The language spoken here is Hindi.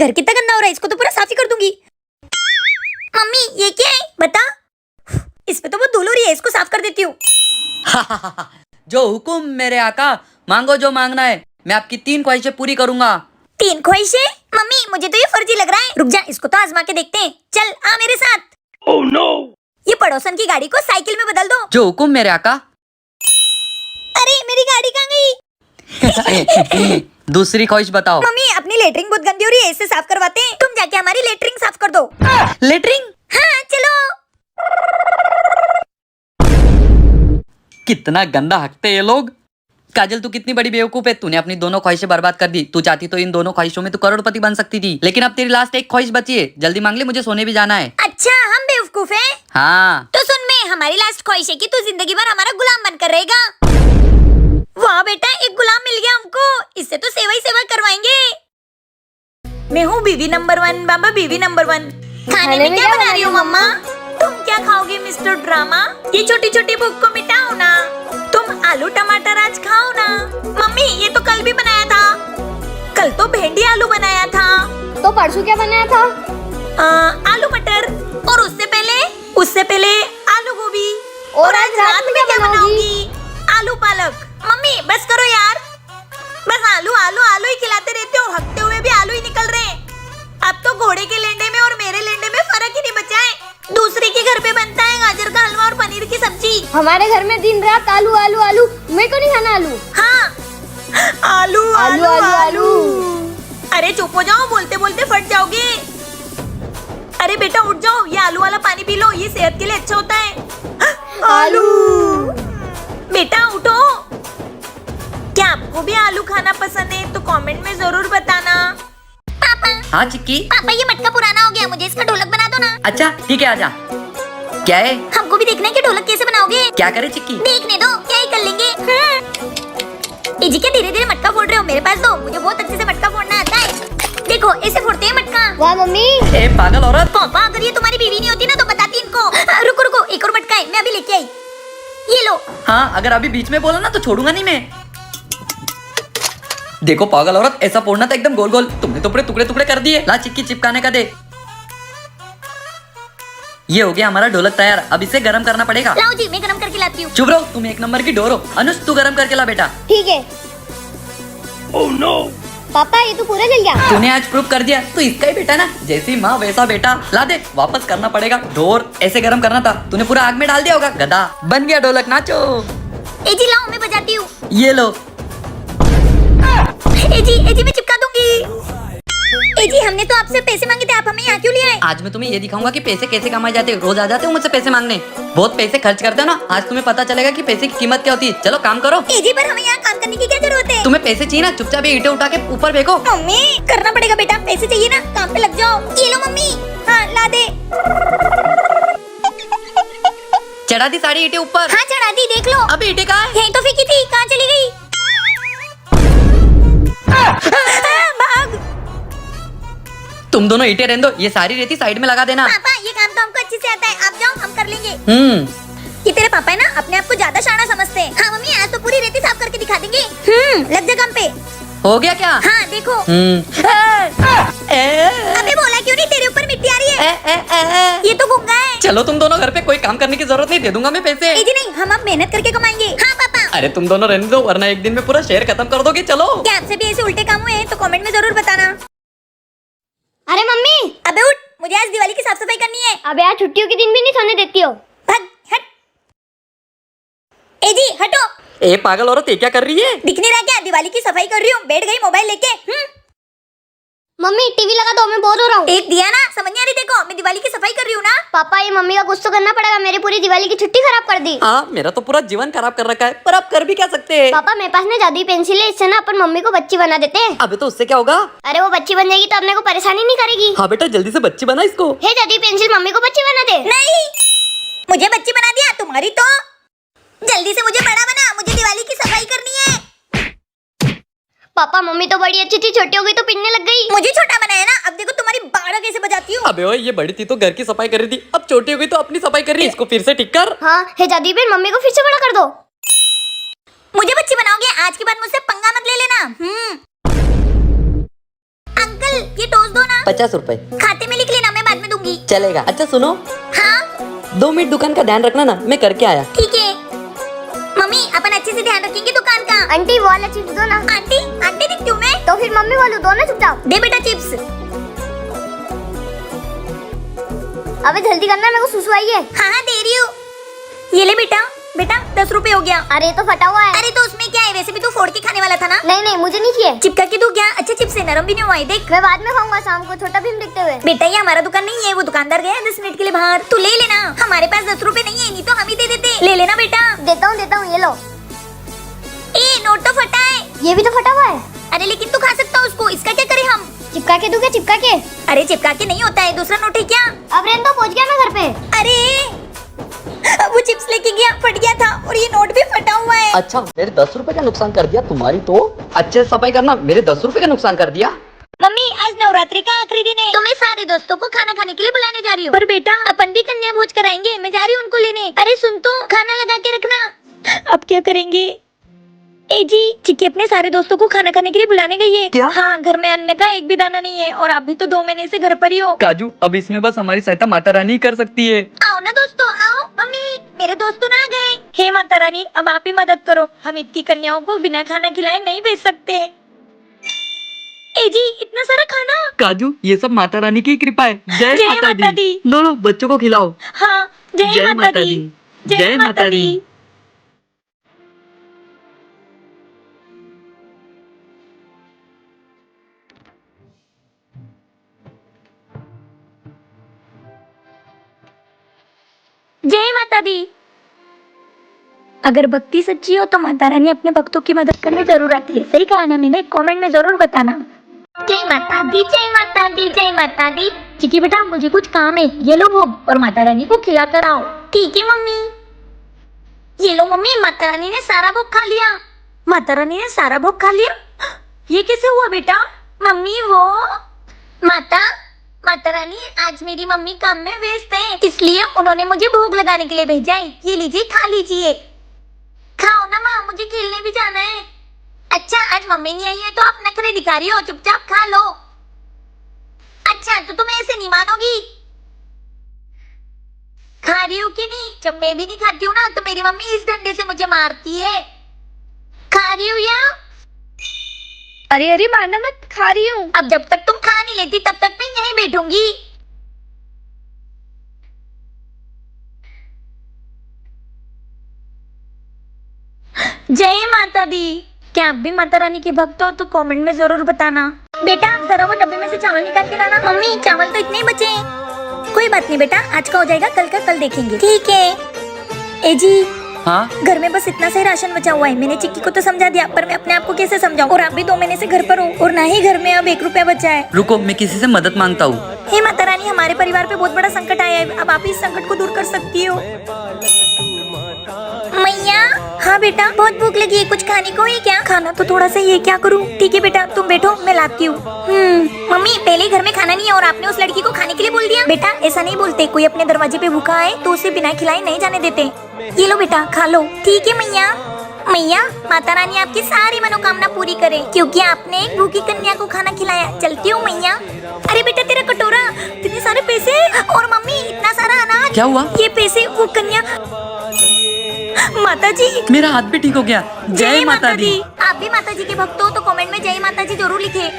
घर कितना गंदा हो रहा है, इसको तो पूरा साफ ही कर दूंगी। मम्मी ये क्या है बता। इस पे तो वो धूल हो रही है, इसको साफ कर देती हूँ। जो हुकुम मेरे आका, मांगो जो मांगना है, मैं आपकी 3 ख्वाहिशें पूरी करूंगा। 3 ख्वाहिशें? मम्मी मुझे तो ये फर्जी लग रहा है, रुक जा, इसको तो आजमा के देखते हैं। चल आ मेरे साथ। Oh no. ये पड़ोसन की गाड़ी को साइकिल में बदल दो। जो हुकुम मेरे आका। अरे मेरी गाड़ी कहाँ गई? दूसरी ख्वाहिश बताओ। मम्मी अपनी लेटरिंग बहुत गंदी हो रही है, इससे साफ करवाते हैं। तुम जाके हमारी लेटरिंग साफ कर दो। लेटरिंग? हाँ चलो। कितना गंदा हकते ये लोग। काजल तू कितनी बड़ी बेवकूफ है, तूने अपनी दोनों ख्वाहिशें बर्बाद कर दी। तू चाहती तो इन दोनों ख्वाहिशों में तू करोड़पति बन सकती थी, लेकिन अब तेरी लास्ट एक ख्वाहिश बची है। जल्दी मांग ले, मुझे सोने भी जाना है। अच्छा हम बेवकूफ हैं? हाँ। तो सुन में, हमारी लास्ट ख्वाहिश है कि तू जिंदगी भर हमारा गुलाम बनकर रहेगा। वाह बेटा, एक गुलाम मिल गया हमको, इससे तो सेवा ही सेवा करवाएंगे। मैं हूँ बीवी नंबर 1, बाबा बीवी नंबर 1। खाने में क्या बना रही हो मम्मा? तुम क्या खाओगे मिस्टर ड्रामा? ये छोटी छोटी भूख को मिटाओ ना। तुम आलू टमाटर आज खाओ ना। मम्मी ये तो कल भी बनाया था। कल तो भेंडी आलू बनाया था। तो परसों क्या बनाया था? आलू मटर। और उससे पहले आलू गोभी। और आज रात में क्या बनाओगी? आलू पालक। मम्मी बस करो यार, बस आलू आलू आलू ही खिलाते रहते हो, हकते हुए भी आलू ही निकल रहे हैं। अब तो घोड़े के लेंडे में और मेरे लेंडे में फर्क ही नहीं बचा है। दूसरे के घर पे बनता है गाजर का हलवा और पनीर की सब्जी। हमारे घर में दिन रात आलू आलू आलू। मेरे को नहीं खाना आलू। हाँ आलू आलू आलू आलू। अरे चुप हो जाओ, बोलते बोलते फट जाओगे। अरे बेटा उठ जाओ, ये आलू वाला पानी पी लो, ये सेहत के लिए अच्छा होता है। आलू। बेटा उठो। क्या आपको भी आलू खाना पसंद है? तो कमेंट में जरूर बताना। पापा। हाँ चिक्की। पापा ये मटका पुराना हो गया, मुझे इसका ढोलक बना दो ना। अच्छा ठीक है, आजा। क्या है? हमको भी देखना है कि ढोलक कैसे बनाओगे। क्या करे चिक्की? देखने दो, क्या ही कर लेंगे। जी क्या धीरे धीरे मटका फोड़ रहे हो? मेरे पास दो, मुझे बहुत अच्छे से मटका फोड़ना आता है। देखो ऐसे फोड़ते हैं मटका। वाह मम्मी। ए पागल औरत। पापा अगर ये तुम्हारी बीवी नहीं होती ना तो बताती इनको। रुको रुको, एक और मटका है, मैं अभी लेके आई। ये लो। हाँ अगर अभी बीच में बोला ना तो छोड़ूंगा नहीं मैं। देखो पागल औरत, ऐसा फोड़ना था एकदम गोल गोल, तुमने तो पूरे टुकड़े टुकड़े कर दिए। ला चिक्की चिपकाने का दे। ये हो गया हमारा ढोलक तैयार, अब इसे गरम करना पड़ेगा। लाओ जी, मैं गरम करके लाती हूँ। चुप रहो, तुम 1 नंबर की डोर हो। अनुष तू गरम करके ला बेटा। ठीक है। Oh no. पापा ये तो पूरा जल गया। तूने आज प्रूव कर दिया, तो इसका ही बेटा ना, जैसी माँ वैसा बेटा। ला दे, वापस करना पड़ेगा। डोर ऐसे गरम करना था, तूने पूरा आग में डाल दिया होगा। गधा बन गया ढोलक, नाचो। ए जी लाओ, मैं बजाती हूँ। ये लो। ए जी मैं चिपका दूंगी। ए जी हमने तो आपसे पैसे मांगे थे, आप हमें यहाँ क्यों ले आए? आज मैं तुम्हें ये दिखाऊंगा कि पैसे कैसे कमाए जाते हैं। रोज आ जाते हो मुझसे पैसे मांगने, बहुत पैसे खर्च करते हो ना। आज तुम्हें पता चलेगा कि पैसे की कीमत क्या होती है। चलो काम करो। ए जी पर हमें यहाँ काम करने की क्या जरूरत है? तुम्हें पैसे चाहिए ना, चुपचाप ये ईंटें उठा के ऊपर फेंको। मम्मी करना पड़ेगा बेटा, पैसे चाहिए ना, काम पे लग जाओ। ये लो मम्मी। हाँ ला दे। चढ़ा दी सारी ईंटें ऊपर। हाँ चढ़ा दी, देख लो। अब ईंटें कहाँ है? यही तो फेंकी थी, कहाँ चली गई? भाग। तुम दोनों ईंटें रहने दो, ये सारी रेती साइड में लगा देना। पापा ये काम तो हमको अच्छे से आता है, आप जाओ हम कर लेंगे। ये तेरे पापा है ना, अपने आप को ज्यादा शाना समझते हैं। हाँ मम्मी आज तो पूरी रेती साफ करके दिखा देंगे। लग जा काम पे। हो गया क्या? हाँ देखो। अबे बोला क्यों नहीं, तेरे ऊपर मिट्टी आ रही है। ये तो गुंगा है। चलो तुम दोनों घर पे, कोई काम करने की जरूरत नहीं, दे दूंगा मैं पैसे। ए जी नहीं, हम अब मेहनत करके कमाएंगे। हाँ पापा। अरे तुम दोनों रहने दो, वरना एक दिन में पूरा शहर खत्म कर दोगे। चलो। क्या आपसे भी ऐसे उल्टे काम हुए हैं तो कमेंट में जरूर बताना। अरे मम्मी। अबे उठ, मुझे आज दिवाली की साफ सफाई करनी है। अबे आज छुट्टियों के दिन भी नहीं सोने देती हो। भाग हट। ए जी हटो। ए पागल औरत, ये क्या कर रही है? दिख नहीं रहा क्या? दिवाली की सफाई कर रही हूँ, बैठ गई मोबाइल लेके। मम्मी टीवी लगा दो, मैं बोर हो रहा हूँ। एक दिया ना, समझ नहीं आ रही? देखो मैं दिवाली की सफाई कर रही हूँ ना। पापा ये मम्मी का कुछ तो करना पड़ेगा, मेरी पूरी दिवाली की छुट्टी खराब कर दी। हाँ मेरा तो पूरा जीवन खराब कर रखा है, पर आप कर भी क्या सकते हैं? पापा मेरे पास ना जादुई पेंसिल है, इससे ना अपन मम्मी को बच्ची बना देते हैं। अबे तो उससे क्या होगा? अरे वो बच्ची बन जाएगी तो अपने को परेशानी नहीं करेगी। हाँ बेटा जल्दी से बच्ची बना इसको। हे जादुई पेंसिल मम्मी को बच्ची बना दे। नहीं, मुझे बच्ची बना दिया, तुम्हारी तो। जल्दी से मुझे बड़ा बना, मुझे दिवाली की सफाई करनी है। पापा मम्मी तो बड़ी अच्छी थी, छोटी हो गई तो पिटने लग गई। मुझे छोटा बनाया ना, अब देखो तुम्हारी बारह कैसे बजाती हूँ। अबे ओए, ये बड़ी थी तो घर की सफाई कर रही थी, अब छोटी हो गई तो अपनी सफाई कर रही है। इसको फिर से ठीक कर। हाँ हे जादुई पेन मम्मी को फिर से बड़ा कर दो। मुझे बच्ची बनाओगे, आज के बाद मुझसे पंगा मत ले लेना। अंकल ये टोस्ट दो ना। 50 रुपए। खाते में लिख लेना, मैं बाद में दूंगी। चलेगा। अच्छा सुनो, हाँ 2 मिनट दुकान का ध्यान रखना ना, मैं करके आया। ठीक है। मम्मी अपन अच्छे से ध्यान रखेंगे दुकान का। आंटी वो वाला चिप्स दो ना। आंटी आंटी दिखती हूँ मैं। तो फिर मम्मी वालों दो ना चुपचाप। दे बेटा चिप्स। अबे जल्दी करना, मेरे को सुसु आई है। हाँ दे रही हूँ। ये ले बेटा। बेटा 10 रुपए हो गया। अरे तो फटा हुआ है। अरे तो उसमें क्या है, वैसे भी तू फोड़ के खाने वाला था ना। नहीं नहीं मुझे नहीं चाहिए। चिपका के दू क्या? अच्छा चिप्स से नरम भी नहीं हुआ है, देख। मैं बाद में खाऊंगा शाम को छोटा भीम देखते हुए। बेटा ये हमारा दुकान नहीं है, वो दुकानदार गया 10 मिनट के लिए बाहर। तू ले लेना, हमारे पास 10 रुपए नहीं है, नहीं तो हम ही दे देते। ले लेना बेटा। देता हूँ ये लो। ए नोट तो फटा है। ये भी तो फटा हुआ है। अरे लेकिन तू खा सकता है उसको, इसका क्या करें हम? चिपका के दूं क्या? चिपका के? अरे चिपका के नहीं होता है, दूसरा नोट है क्या? अब रेन तो पहुंच गया मैं घर पे। अरे वो चिप्स लेके गया, फट गया था, और ये नोट भी फटा हुआ है। अच्छा मेरे 10 रुपए का नुकसान कर दिया, तुम्हारी तो अच्छे से सफाई करना, मेरे 10 रुपए का नुकसान कर दिया। मम्मी आज नवरात्रि का आखिरी दिन है, तो मैं सारे दोस्तों को खाना खाने के लिए बुलाने जा रही हूँ। पर बेटा अपन भी कन्या भोज कराएंगे, मैं जा रही हूँ उनको लेने। अरे सुन तो, खाना लगा के रखना। अब क्या करेंगे? ए जी, चिक्की अपने सारे दोस्तों को खाना खाने के लिए बुलाने गई है। क्या? हाँ, घर में अन्न का एक भी दाना नहीं है, और आप भी तो 2 महीने से घर पर ही हो। काजू अब इसमें बस हमारी सहायता माता रानी ही कर सकती है। आओ ना दोस्तों, आओ। मम्मी मेरे दोस्त तो ना गए। हे माता रानी, अब आप ही मदद करो, हम इतनी कन्याओं को बिना खाना खिलाए नहीं भेज सकते। ए जी, इतना सारा खाना। काजू ये सब माता रानी की कृपा है। जय जय माता माता दी। दी। लो लो बच्चों को खिलाओ। हाँ जय माता दी। जय माता दी। जय माता दी। अगर भक्ति सच्ची हो तो माता रानी अपने भक्तों की मदद करने जरूर आती है। सही कहा ना मैंने? कमेंट में जरूर बताना। जय माता दी, जय माता दी, जय माता दी। चिकी बेटा मुझे कुछ काम है, ये लो भोग और माता रानी को खिला कर आओ। ठीक है मम्मी। ये लो मम्मी, माता रानी ने सारा भोग खा लिया। माता रानी ने सारा भोग खा लिया? ये कैसे हुआ बेटा? मम्मी वो माता रानी आज मेरी मम्मी काम में व्यस्त है, इसलिए उन्होंने मुझे भोग लगाने के लिए भेजा है। ये लीजिए, खा लीजिए। खाओ ना माँ, मुझे खेलने भी जाना है। अच्छा आज मम्मी नहीं आई है तो आप नखरे दिखा रही हो, चुपचाप खा लो। अच्छा तो तुम ऐसे नहीं मानोगी। खा रही हो कि नहीं? जब मैं भी नहीं खाती हूँ ना तो मेरी मम्मी इस डंडे से मुझे मारती है। खा रही हो या? अरे अरे मारना मत, खा रही हूँ। अब जब तक तुम खा नहीं लेती तब तक मैं यहीं बैठूंगी। जय माता दी। क्या आप भी माता रानी के भक्त हो तो कमेंट में जरूर बताना। बेटा जरा वो डब्बे में से चावल निकाल के लाना। मम्मी चावल तो इतने ही बचे हैं। कोई बात नहीं बेटा, आज का हो जाएगा, कल का कल देखेंगे। ठीक है। ए जी हाँ घर में बस इतना से राशन बचा हुआ है। मैंने चिक्की को तो समझा दिया, पर मैं अपने आप को कैसे समझाऊं? और आप भी 2 महीने से घर पर हो, और ना ही घर में अब 1 रुपया बचा है। रुको, मैं किसी से मदद मांगता हूँ। हे माता रानी, हमारे परिवार पे बहुत बड़ा संकट आया है, अब आप ही इस संकट को दूर कर सकती हो। मैया। हाँ बेटा, बहुत भूख लगी है, कुछ खाने को है क्या? खाना तो थोड़ा सा ही है, क्या करूँ? ठीक है बेटा तुम बैठो, मैं लाती हूँ। मम्मी पहले घर में खाना नहीं है और आपने उस लड़की को खाने के लिए बोल दिया। बेटा ऐसा नहीं बोलते, कोई अपने दरवाजे पे भूखा आए तो उसे बिना खिलाए नहीं जाने देते। ये लो बेटा खा लो। ठीक है मैया। मैया माता रानी आपकी सारी मनोकामना पूरी करे, क्योंकि आपने एक भूखी कन्या को खाना खिलाया। चलती हूँ मैया। अरे बेटा तेरा कटोरा, इतने सारे पैसे, और मम्मी इतना सारा अनाज। क्या हुआ? ये पैसे वो कन्या। माता जी मेरा हाथ भी ठीक हो गया। जय माता दी। आप भी माता जी के भक्त हो तो कमेंट में जय माता जी जरूर लिखे।